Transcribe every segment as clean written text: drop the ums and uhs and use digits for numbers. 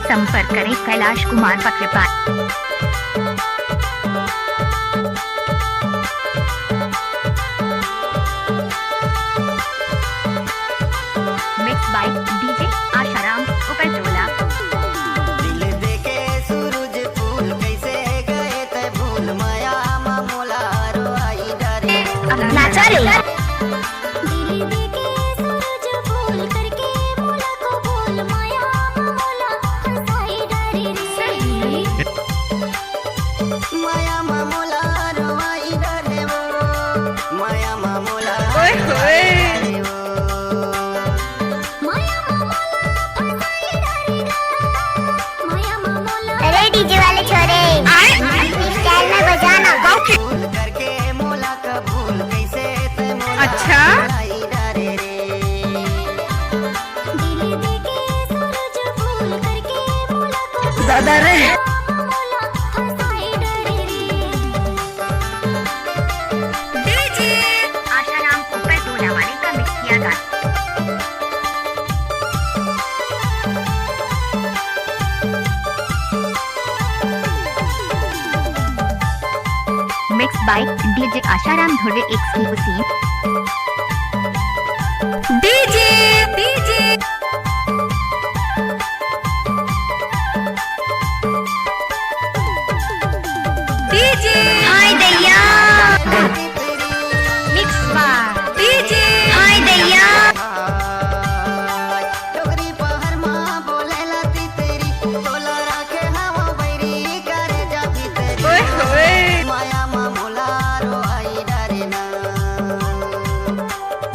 संपर्क करें Kailash Kumar Patrapal. Mix by DJ Asharam Uparjola. दिल देके सूरज फूल कैसे गए ते भूल माया मामोला रो आई डरे नाचा रे दिल देके सूरज फूल करके मोला को भूल माया मोला हंसाई डरे रे माया मामोला रो आई डरे वो माया मामोला ओए होए माया मोला हंसाई डरे माया मोला। अरे डीजे वाले छोरे स्टाइल में बजाना। फूल करके मोला का भूल कैसे ते मोला अच्छा। आई डरे रे दिल देके सूरज फूल करके मोला को दादा रे मोला हंसाई डरे डीजे आशाराम उपरजोला वाले का मिक्स किया था। Mix by DJ Asharam Dhurve exclusive. DJ DJ DJ हाय दैया मिक्स बाय डीजे हाय दैया टोकरी पहर माँ बोले लाती तेरी तोला राखे हवा बैरी करे जाती तेरी ओए होए माया मामोला रो आई डरे ना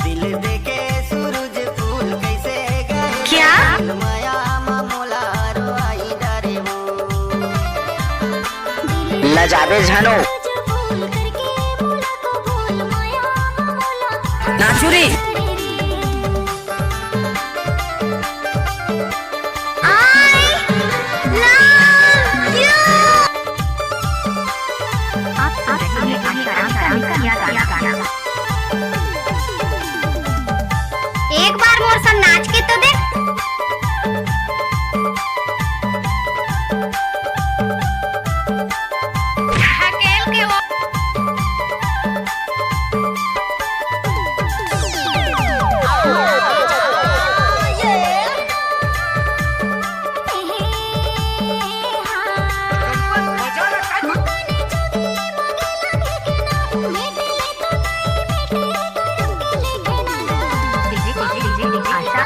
दिल देके सूरज फूल कैसे गए क्या? माया मामोला रो आई डरे वो लजाबे झनो फूल करके मोला को भूल माया मोला नाचुरी आप सुन रहे हैं आशाराम का मिक्स किया गाना। एक बार मोर संग नाच के तो देख। हकेल के वो डीजे डीजे आशा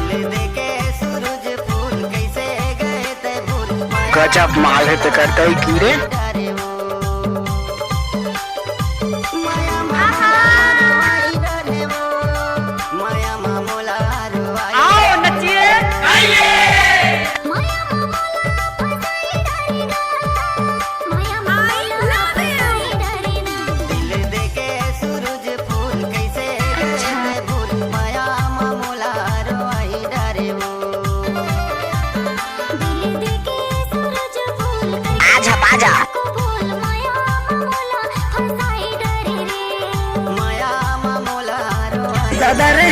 दिल देके सूरज फूल कैसे गए ते भूल माया गजब माल है तो करता ही कीड़े डरे वो माया मामोला रो आई डरे वो माया मामोला रो आई आओ नचिए दिल देके सूरज फूल कैसे गए ते भूल माया मामोला रो आई डरे वो आजा बाजा माया मामोला रो आई दादा रे